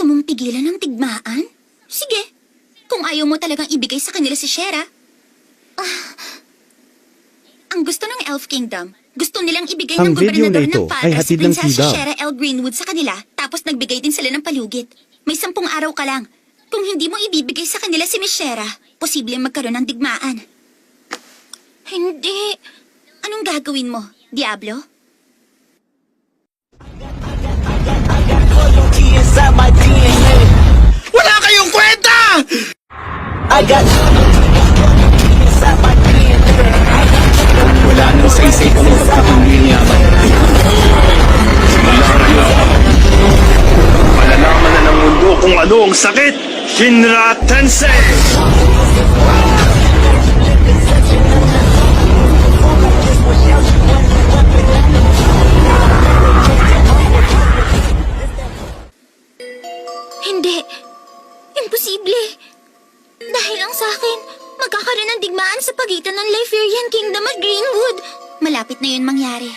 mong pigilan ng digmaan? Sige. Kung ayaw mo talagang ibigay sa kanila si Shera. Ang gusto ng Elf Kingdom, gusto nilang ibigay Ang ng video gobernador na ito ng ay Palka si hatid ng Prinsesa Tida. Shera L. Greenwood sa kanila, tapos nagbigay din sila ng palugit. May 10 araw ka lang. Kung hindi mo ibibigay sa kanila si Miss Shera, posibleng magkaroon ng digmaan. Hindi. Anong gagawin mo, Diablo? Wala kayong kwenta! Wala nang saysay kung magkakapangyayabang. Simula ngayon, malalaman na ng mundo kung ano ang sakit. Shinra Tensei! Hindi. Imposible. Dahil ang sa akin, magkakaroon ng digmaan sa pagitan ng Lyferian Kingdom at Greenwood. Malapit na yun mangyari.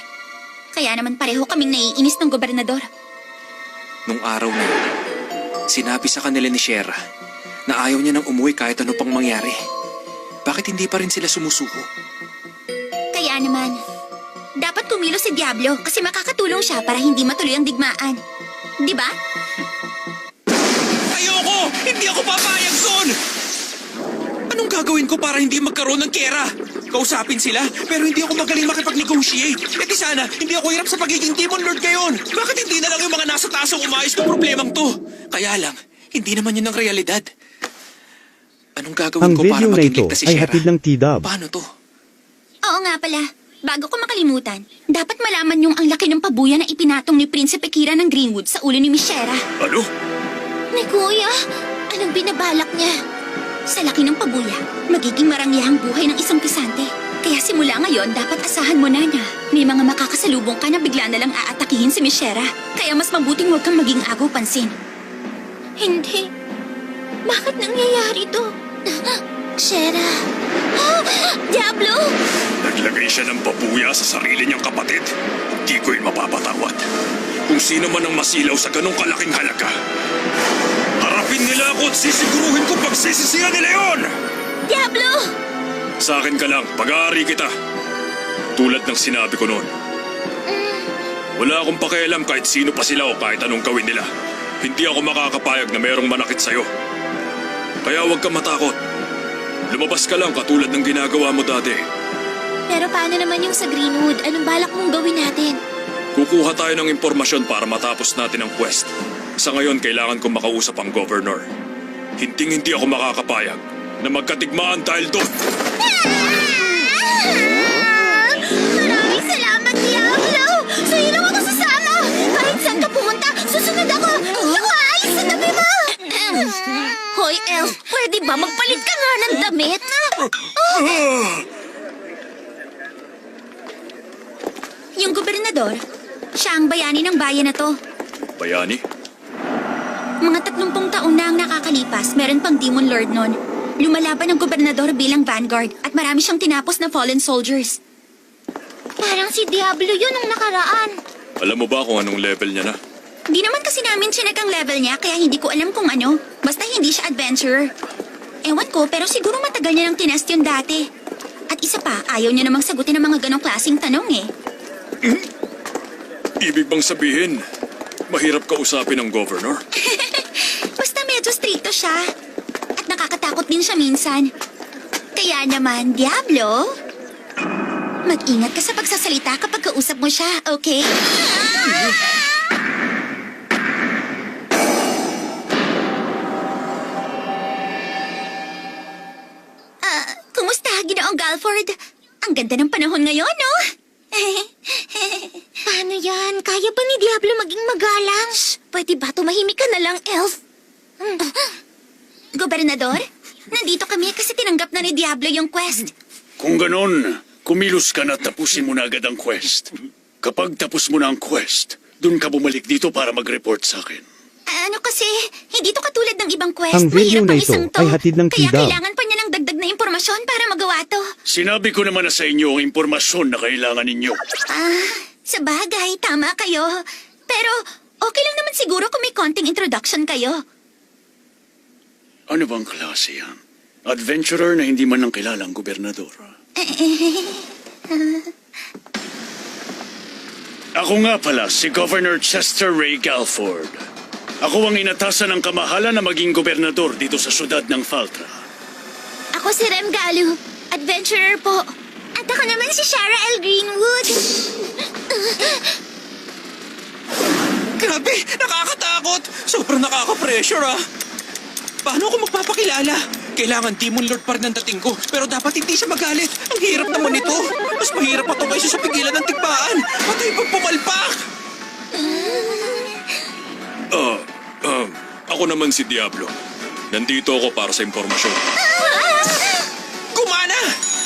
Kaya naman pareho kaming naiinis ng gobernador. Nung araw na yun, sinabi sa kanila ni Shera na ayaw niya nang umuwi kahit ano pang mangyari. Bakit hindi pa rin sila sumusuko? Kaya naman, dapat kumilos si Diablo kasi makakatulong siya para hindi matuloy ang digmaan. Di ba? Ayoko! Hindi ako papayag doon! Anong gagawin ko para hindi magkaroon ng kera? Kausapin sila, pero hindi ako magaling makipag-negotiate. E di sana, hindi ako hirap sa pagiging Demon Lord ngayon. Bakit hindi na lang yung mga nasa taas ang umayos ng problemang to? Kaya lang, hindi naman yun ang realidad. Anong gagawin Ang ko para video na maging ito ligtas si ay Shera? hatid ng T-Dub. Paano to? Oo nga pala. Bago ko makalimutan, dapat malaman yung ang laki ng pabuya na ipinatong ni Prinsipe Kira ng Greenwood sa ulo ni Miss Shera. Ano? Ni Kuya, anong binabalak niya? Sa laki ng pabuya, magiging marangyahang buhay ng isang pisante. Kaya simula ngayon, dapat asahan mo na may mga makakasalubong ka na bigla na lang aatakihin si Miss Shera. Kaya mas mabuting huwag kang maging agaw pansin. Hindi. Bakit nangyayari to? Shera. Diablo! Naglagay siya ng pabuya sa sarili niyang kapatid. Hindi ko yun mapapatawad. Kung sino man ang masilaw sa ganong kalaking halaga, harapin nila ako at sisiguruhin ko pagsisisihan nila yon! Diablo! Sa akin ka lang, pag-aari kita. Tulad ng sinabi ko noon. Wala akong pakialam kahit sino pa sila o kahit anong gawin nila. Hindi ako makakapayag na merong manakit sa'yo. Kaya huwag ka matakot. Lumabas ka lang katulad ng ginagawa mo dati. Pero paano naman yung sa Greenwood? Anong balak mong gawin natin? Kukuha tayo ng impormasyon para matapos natin ang quest. Sa ngayon, kailangan kong makausap ang governor. Hinding-hindi ako makakapayag na magkatigmaan dahil doon. Maraming salamat, Diablo! Sa'yo lang ako sasama! Kahit saan ka pumunta, susunod ako! Hindi ako aalis sa tabi mo! Hoy, Elf! Pwede ba magpalit ka nga ng damit? Yung gobernador, siya ang bayani ng bayan na to. Bayani? Mga 30 taon na ang nakakalipas, meron pang Demon Lord nun. Lumalaban ang gobernador bilang vanguard at marami siyang tinapos na fallen soldiers. Parang si Diablo yun ang nakaraan. Alam mo ba kung anong level niya na? Di naman kasi namin chinek ang level niya kaya hindi ko alam kung ano. Basta hindi siya adventurer. Ewan ko pero siguro matagal niya nang tinest yun dati. At isa pa, ayaw niya namang sagutin ang mga ganong klaseng tanong eh. Ibig bang sabihin, mahirap kausapin ng governor? Basta medyo stricto siya. At nakakatakot din siya minsan. Kaya naman, Diablo, mag-ingat ka sa pagsasalita kapag kausap mo siya, okay? Kumusta, Ginoong Galford? Ang ganda ng panahon ngayon, no? Paano yan? Kaya ba ni Diablo maging magalang? Pwede ba tumahimik ka na lang, Elf? Gobernador, nandito kami kasi tinanggap na ni Diablo yung quest. Kung ganon, kumilos ka na at tapusin mo na agad ang quest. Kapag tapos mo na ang quest, dun ka bumalik dito para mag-report sa akin. Ano kasi, hindi to katulad ng ibang quest. Ang video Mahirap na ang ito isang to. ay hatid ng Kaya Tida. kailangan pa niya ng dagdag na impormasyon para magawa to. Sinabi ko naman na sa inyo ang impormasyon na kailangan ninyo. Sa bagay, tama kayo. Pero Okay lang naman siguro kung may konting introduction kayo. Ano bang klase yan? Adventurer na hindi man lang kilalang gobernador. Ako nga pala, si Governor Chester Ray Galford. Ako ang inatasan ng kamahalan na maging gobernador dito sa syudad ng Faltra. Ako si Rem Galu, adventurer po. At ako naman si Shara L. Greenwood. Grabe, nakakatakot. Sobrang nakaka-pressure ah. Paano ako magpapakilala? Kailangan Demon Lord pa rin ang dating ko, pero dapat hindi siya magalit. Ang hirap naman ito. Mas mahirap pa ito kaysa sa pigilan ng tigmaan. Patay pag pumalpak. Ako naman si Diablo. Nandito ako para sa impormasyon. Kumana!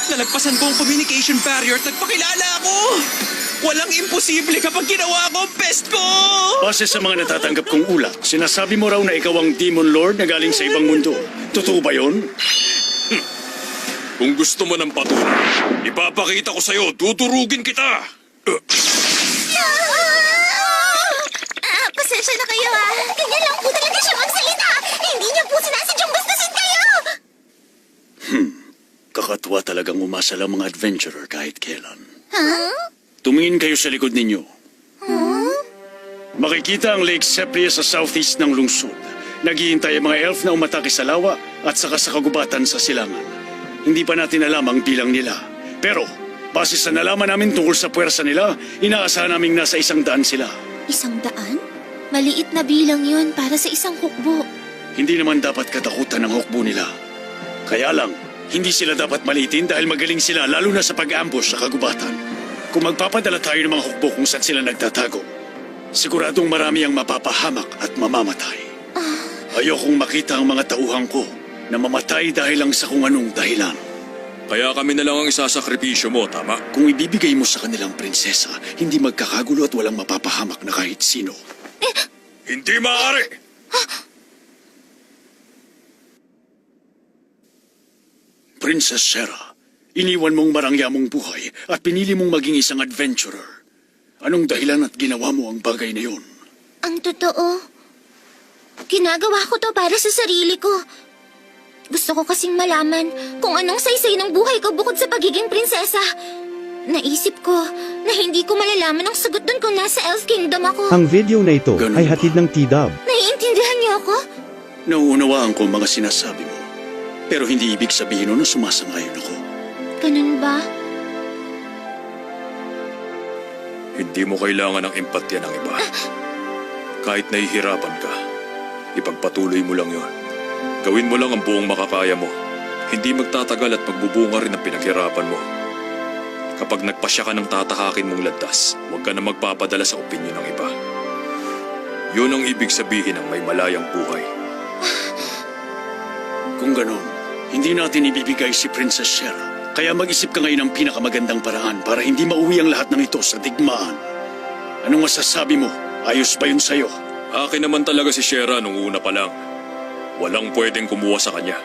Nalagpasan ko ang communication barrier at nagpakilala ako. Walang imposible kapag ginawa ko ang best ko! Base sa mga natatanggap kong ulat, sinasabi mo raw na ikaw ang Demon Lord na galing sa ibang mundo. Totoo ba yun? Kung gusto mo ng patunay, ipapakita ko sa'yo, tuturugin kita! Pasensya na kayo ah. Ganyan lang po talaga siya magsalita. Hindi niya po sinasadyang bastusin kayo. Kakatwa talagang umasa lang mga adventurer kahit kailan. Huh? Tumingin kayo sa likod ninyo. Makikita ang Lake Sepria sa southeast ng lungsod. Naghihintay ang mga elf na umatake sa lawa at saka sa kagubatan sa silangan. Hindi pa natin alam ang bilang nila. Pero, base sa nalaman namin tungkol sa puwersa nila, inaasahan naming nasa 100 sila. 100? Maliit na bilang yun para sa isang hukbo. Hindi naman dapat katakutan ang hukbo nila. Kaya lang, hindi sila dapat maliitin dahil magaling sila lalo na sa pag-ambush sa kagubatan. Kung magpapadala tayo ng mga hukbo kung saan sila nagtatago, siguradong marami ang mapapahamak at mamamatay. Ayokong makita ang mga tauhan ko na mamatay dahil lang sa kung anong dahilan. Kaya kami na lang ang isasakripisyo mo, tama? Kung ibibigay mo sa kanilang prinsesa, hindi magkakagulo at walang mapapahamak na kahit sino. Hindi maaari! Princess Sarah, iniwan mong marangyamong buhay at pinili mong maging isang adventurer. Anong dahilan at ginawa mo ang bagay na yun? Ang totoo, ginagawa ko to para sa sarili ko. Gusto ko kasing malaman kung anong saysay ng buhay ko bukod sa pagiging prinsesa. Naisip ko na hindi ko malalaman ang sagot dun kung nasa Elf Kingdom ako. Ang video na ito Ganun ay ba? hatid ng T-Dub. Naiintindihan niyo ako? Nauunawaan ko ang mga sinasabi mo. Pero hindi ibig sabihin nun na sumasangayon ako. Ganun ba? Hindi mo kailangan ng empatya ng iba. Kahit nahihirapan ka, ipagpatuloy mo lang yon. Gawin mo lang ang buong makakaya mo. Hindi magtatagal at magbubunga rin ang pinaghirapan mo. Kapag nagpasya ka ng tatahakin mong landas, huwag ka na magpapadala sa opinyon ng iba. Yun ang ibig sabihin ng may malayang buhay. Kung ganon, hindi natin ibibigay si Princess Sarah. Kaya mag-isip ka ngayon ng pinakamagandang paraan para hindi mauwi ang lahat ng ito sa digmaan. Anong masasabi mo? Ayos ba yun sa'yo? Akin naman talaga si Shera nung una pa lang. Walang pwedeng kumuha sa kanya.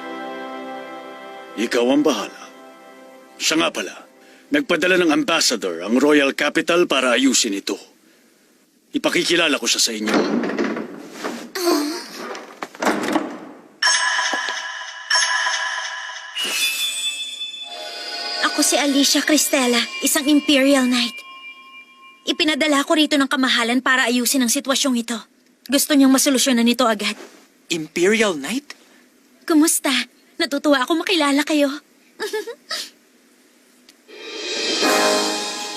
Ikaw ang bahala. Siya nga pala, nagpadala ng ambassador ang Royal Capital para ayusin ito. Ipakikilala ko siya sa inyo. Ako si Alicia Cristela, isang Imperial Knight. Ipinadala ko rito ng kamahalan para ayusin ang sitwasyong ito. Gusto niyang masolusyonan nito agad. Imperial Knight? Kumusta? Natutuwa ako makilala kayo.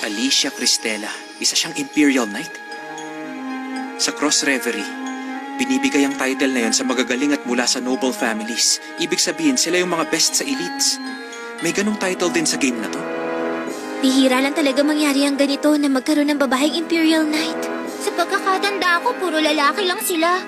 Alicia Cristela, isa siyang Imperial Knight. Sa Cross Reverie, binibigay ang title na yon sa magagaling at mula sa noble families. Ibig sabihin, sila yung mga best sa elites. May ganong title din sa game na to. Bihira lang talaga mangyari ang ganito na magkaroon ng babaeng Imperial Knight. Sa pagkakatanda ko, puro lalaki lang sila.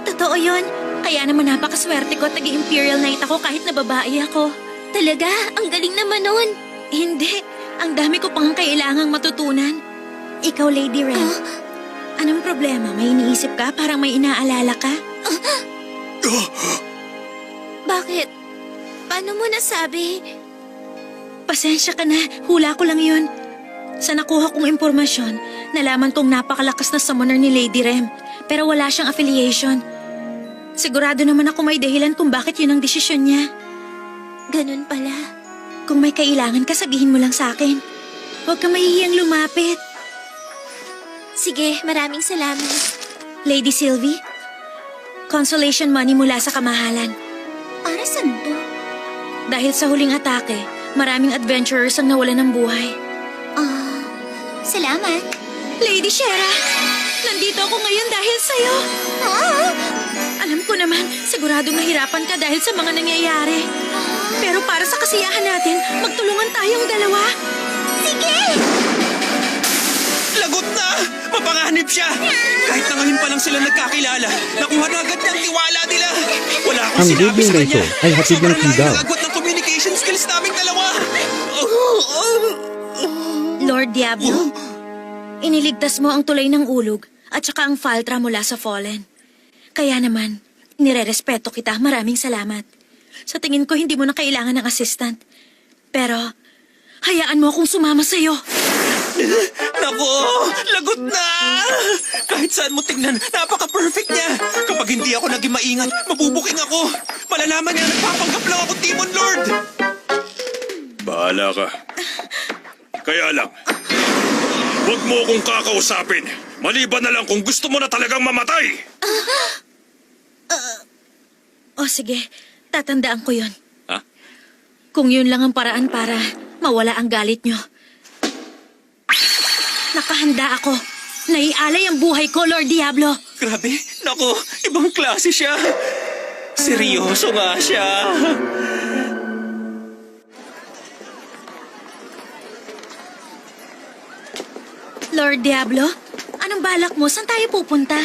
Totoo yun. Kaya naman napakaswerte ko at naging Imperial Knight ako kahit na babae ako. Talaga? Ang galing naman nun. Hindi. Ang dami ko pang kailangang matutunan. Ikaw, Lady Ren. Anong problema? May iniisip ka? Parang may inaalala ka? Bakit? Paano mo nasabi? Pasensya ka na. Hula ko lang yun. Sa nakuha kong impormasyon, nalaman kong napakalakas na summoner ni Lady Rem. pero wala siyang affiliation. Sigurado naman ako may dahilan kung bakit yun ang desisyon niya. Ganun pala. Kung may kailangan ka, sabihin mo lang sa akin. Huwag kang mahihiyang lumapit. Sige, maraming salamat. Lady Sylvie, consolation money mula sa kamahalan. Para saan to? Dahil sa huling atake, maraming adventurers ang nawalan ng buhay. Salamat. Lady Shera, nandito ako ngayon dahil sa'yo. Alam ko naman, siguradong nahirapan ka dahil sa mga nangyayari. Pero para sa kasiyahan natin, magtulungan tayong dalawa. Sige! Lagot na! Mapanganib siya! Kahit na ngayon pa lang sila nagkakilala, nakuha na agad niya ang tiwala nila. Wala akong Ang sinabi video sa na kanya. ito ay hatid ng Sobrang Kidaw. lagot ng communication skills naming dalawa. Lord Diablo, iniligtas mo ang tulay ng ulog at saka ang Faltra mula sa Fallen. Kaya naman, nirerespeto kita. Maraming salamat. Sa tingin ko, hindi mo na kailangan ng assistant. Pero, hayaan mo akong sumama sa'yo. Naku, lagot na! Kahit saan mo tingnan, napaka-perfect niya. Kapag hindi ako naging maingat, mabubuking ako. Malalaman niya, nagpapanggap lang ako, Demon Lord. Bahala ka. Kaya lang, huwag mo akong kakausapin. Maliban na lang kung gusto mo na talagang mamatay. O sige, tatandaan ko yun. Ha? Kung yun lang ang paraan para mawala ang galit nyo. Nakahanda ako. Naialay ang buhay ko, Lord Diablo. Grabe, naku, ibang klase siya. Seryoso nga siya. Lord Diablo, anong balak mo? Saan tayo pupunta?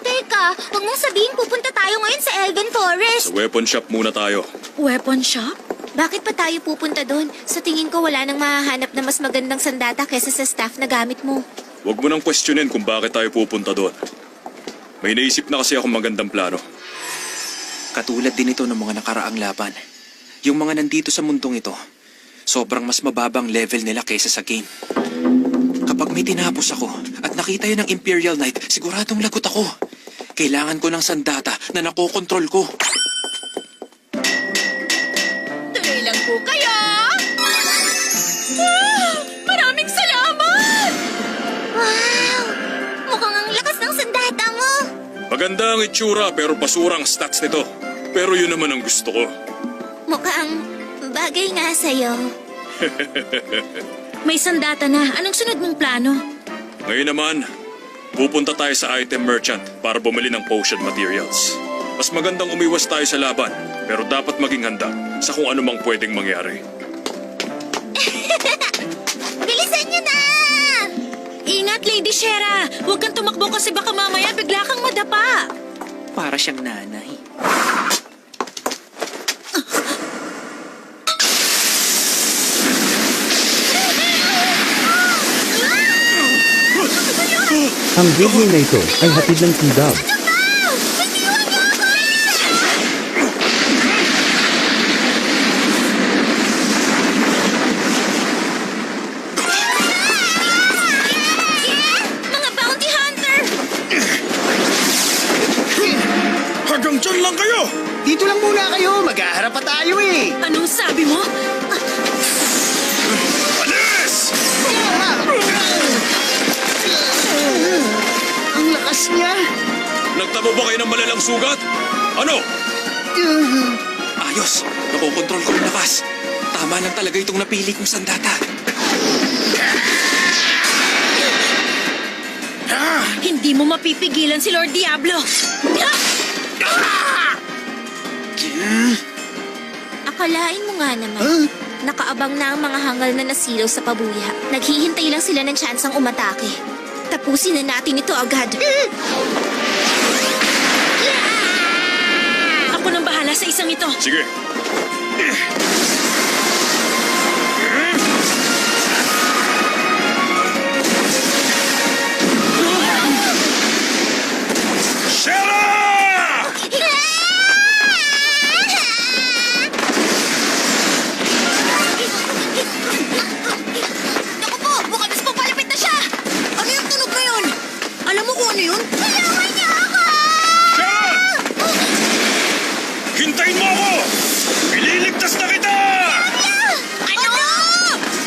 Teka, huwag mong sabihin pupunta tayo ngayon sa Elven Forest. Sa weapon shop muna tayo. Weapon shop? Bakit pa tayo pupunta doon? Sa tingin ko wala nang mahahanap na mas magandang sandata kesa sa staff na gamit mo. Huwag mo nang questionin kung bakit tayo pupunta doon. May naisip na kasi akong magandang plano. Katulad din ito ng mga nakaraang laban. Yung mga nandito sa mundong ito, sobrang mas mababang level nila kaysa sa game. Kapag may tinapos ako at nakita yun ng Imperial Knight, siguradong lagot ako. Kailangan ko ng sandata na nakokontrol ko. Tuloy lang po kayo! Maraming salamat! Wow! Mukhang ang lakas ng sandata mo! Maganda ang itsura pero basura ang stats nito. Pero yun naman ang gusto ko. Mukhang bagay nga sa'yo. May sandata na. Anong sunod mong plano? Ngayon naman, pupunta tayo sa item merchant para bumili ng potion materials. Mas magandang umiwas tayo sa laban, pero dapat maging handa sa kung anumang pwedeng mangyari. Bilisan niyo na! Ingat, Lady Shera! Huwag kang tumakbo kasi baka mamaya bigla kang madapa. Para siyang nanay. Ang video na ito ay hatid ng Kidaw. Mga bounty hunter! Hanggang dyan lang kayo! Dito lang muna kayo, maghaharap pa tayo eh. Anong sabi mo? Alis! Ang lakas niya. Nagtamo ba kayo ng malalang sugat? Ano? Ayos, nakokontrol ko yung lakas. Tama lang talaga itong napili kong sandata. Hindi mo mapipigilan si Lord Diablo. Akalain mo nga naman. Nakaabang na ang mga hangal na nasilaw sa pabuya. Naghihintay lang sila ng tsansang umatake. Tapusin na natin ito agad. Ako nang bahala sa isang ito. Sige. Shera! Naku po! Mukhang mas papalapit na siya! Ano yung tunog na yun? Alam mo kung ano yun? Kailangan niya ako! Antayin mo ako! Ililigtas na kita! Ano?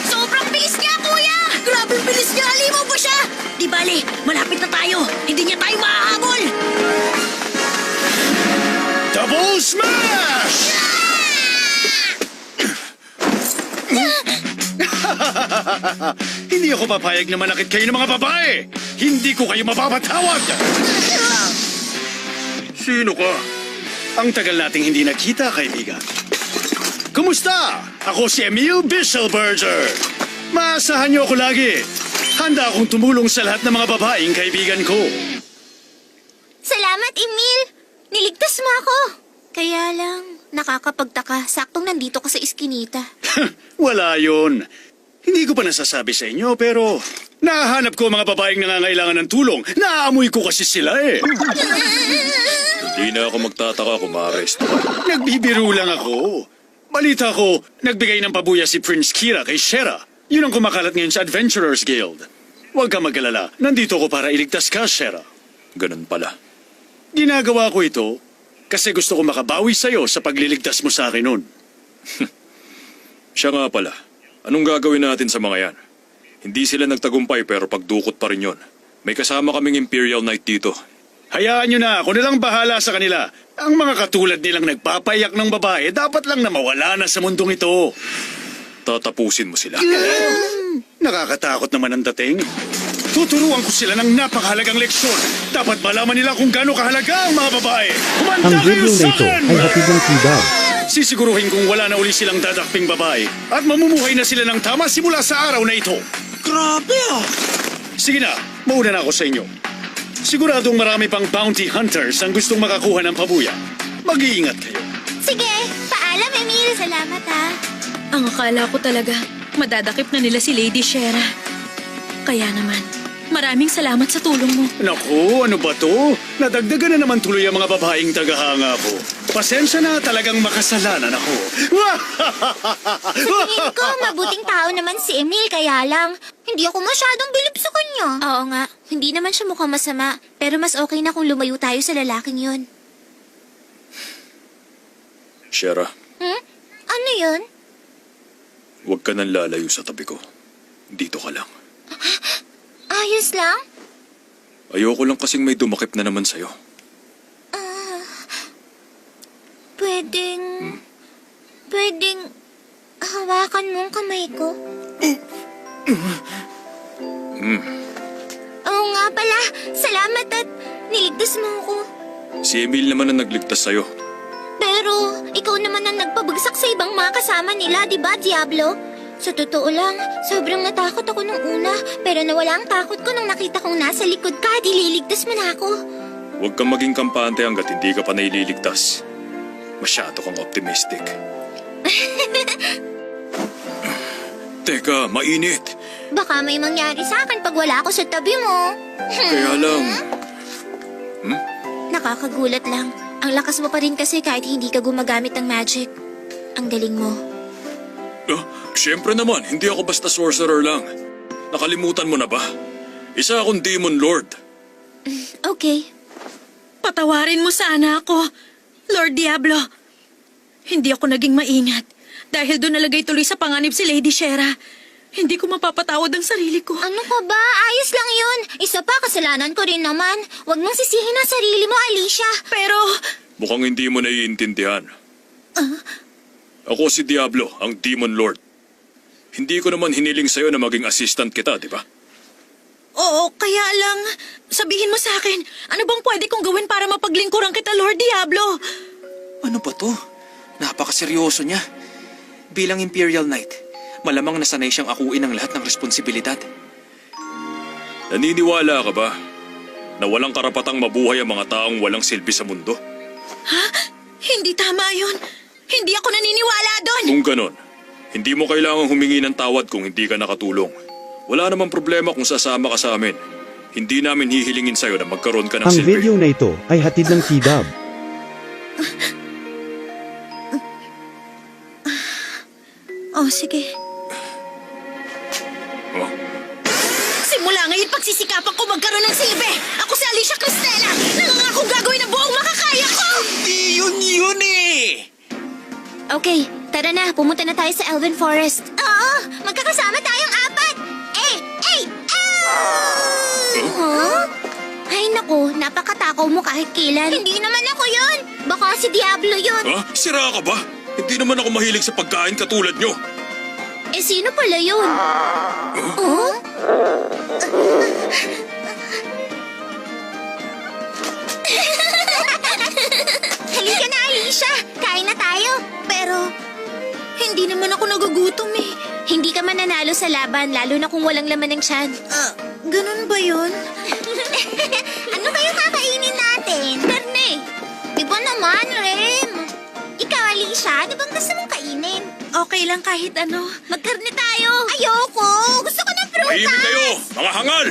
Sobrang bilis niya, kuya! Grabe bilis niya! Alimaw ba siya? Di bale, malapit na tayo. Hindi niya tayo mahahabol. Double smash! Hindi ako papayag na manakit kayo ng mga babae. Hindi ko kayo mapapatawad. Sino ka? Ang tagal nating hindi nakita, kaibigan. Kumusta? Ako si Emil Bisselberger. Maasahan niyo ako lagi. Handa akong tumulong sa lahat ng mga babaeng kaibigan ko. Salamat, Emil. Niligtas mo ako. Kaya lang, nakakapagtaka. Saktong nandito ka sa iskinita. Wala yun. Hindi ko pa nasasabi sa inyo, pero nahanap ko mga babaeng nangangailangan ng tulong. Naaamoy ko kasi sila eh. Hindi na ako magtataka kung ma-arrest. Nagbibiro lang ako. Balita ko, nagbigay ng pabuya si Prince Kira kay Shera. Yun ang kumakalat ngayon sa Adventurers Guild. Huwag ka mag-alala. Nandito ko para iligtas ka, Shera. Ganun pala. Ginagawa ko ito kasi gusto ko makabawi sa'yo sa pagliligtas mo sa akin noon. Siya nga pala. Anong gagawin natin sa mga yan? Hindi sila nagtagumpay pero pagdukot pa rin yon. May kasama kaming Imperial Knight dito. Hayaan nyo na, ako na lang bahala sa kanila. Ang mga katulad nilang nagpapayak ng babae, dapat lang na mawala na sa mundong ito. Tatapusin mo sila. Nakakatakot naman ang dating. Tuturuan ko sila ng napakahalagang leksyon. Dapat malaman nila kung gaano kahalaga ang mga babae. Kumanda Ang kayo video sa na ito akin! ay hatid ng T-Dub. Sisiguruhin kong wala na uli silang dadakping babae at mamumuhay na sila ng tama simula sa araw na ito. Grabe ah! Sige na, mauna na ako sa inyo. Siguradong marami pang bounty hunters ang gustong makakuha ng pabuya. Mag-iingat kayo. Sige, paalam, Emil. Salamat, ha. Ang akala ko talaga, madadakip na nila si Lady Shera. Kaya naman, maraming salamat sa tulong mo. Naku, ano ba to? Nadagdagan na naman tuloy ang mga babaeng tagahanga ko. Pasensya na, talagang makasalanan ako. Tingin ko, mabuting tao naman si Emil, kaya lang, hindi ako masyadong bilib sa kanya. Oo nga, hindi naman siya mukhang masama, pero mas okay na kung lumayo tayo sa lalaking yun. Shera, Ano yun? huwag ka nang lalayo sa tabi ko. Dito ka lang. Ayos lang? Ayoko lang kasing may dumakip na naman sa'yo. Pwedeng hawakan mo ang kamay ko? Oo nga pala, salamat at niligtas mo ako. Si Emil naman ang nagligtas sa'yo. Pero ikaw naman ang nagpabagsak sa ibang mga kasama nila, di ba, Diablo? Sa totoo lang, sobrang natakot ako nung una, pero nawala ang takot ko nung nakita kong nasa likod ka at ililigtas mo na ako. Huwag kang maging kampante hanggat hindi ka pa naililigtas. Masyado kang optimistic. Teka, mainit. Baka may mangyari sa akin pag wala ako sa tabi mo. Kaya lang, Nakakagulat lang. Ang lakas mo pa rin kasi kahit hindi ka gumagamit ng magic. Ang galing mo. Siyempre naman, hindi ako basta sorcerer lang. Nakalimutan mo na ba? Isa akong Demon Lord. Okay. Patawarin mo sana ako, Lord Diablo. Hindi ako naging maingat dahil doon nalagay tuloy sa panganib si Lady Shera. Hindi ko mapapatawad ang sarili ko. Ano ka ba? Ayos lang yun. Isa pa, kasalanan ko rin naman. Huwag mong sisihin ang sarili mo, Alicia. Pero, Mukhang hindi mo naiintindihan. Ako si Diablo, ang Demon Lord. Hindi ko naman hiniling sa'yo na maging assistant kita, di ba? oo, kaya lang, sabihin mo sa akin, ano bang pwede kong gawin para mapaglingkuran kita, Lord Diablo? Ano ba to? Napakaseryoso niya. Bilang Imperial Knight, malamang nasanay siyang akuin ang lahat ng responsibilidad. Naniniwala ka ba na walang karapatang mabuhay ang mga taong walang silbi sa mundo? Ha? Hindi tama yun. Hindi ako naniniwala doon. Kung ganon, hindi mo kailangang humingi ng tawad kung hindi ka nakatulong. Wala namang problema kung sasama ka sa amin. Hindi namin hihilingin sa'yo na magkaroon ka ng Ang silbi. video na ito ay hatid ng T-Dub. Oh, sige. Oh, Simula ngayon pagsisikapan ko magkaroon ng silbi. Ako si Alicia Cristela. Nangangakong gagawin ang buong makakaya ko. Di yun eh! Okay, tara na. Pumunta na tayo sa Elven Forest. Oo, magkakasama tayong apat. Huh? Ay naku, napakatakaw mo kahit kailan. Hindi naman ako yun. Baka si Diablo yun. Ha? Sira ka ba? Hindi naman ako mahilig sa pagkain katulad nyo. Eh, sino pala yun? Oh? Halika na, Alicia. Kain na tayo. Pero, Hindi naman ako nagugutom eh. hindi ka mananalo sa laban, lalo na kung walang laman ng tiyan. Ganun ba yun? Ano kayo kakainin natin? Karne. Iba naman, Rem. Ikaw, Alicia, ano bang gusto mong kainin? Okay lang kahit ano. Magkarne tayo. Ayoko. Gusto ko ng prutas. Tahimik kayo, mga hangal!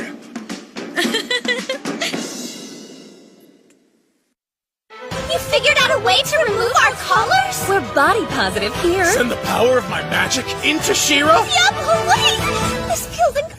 You figured out a way to remove our colors? We're body positive here. Send the power of my magic into Shiro? Diablo, wait! This feels incredible.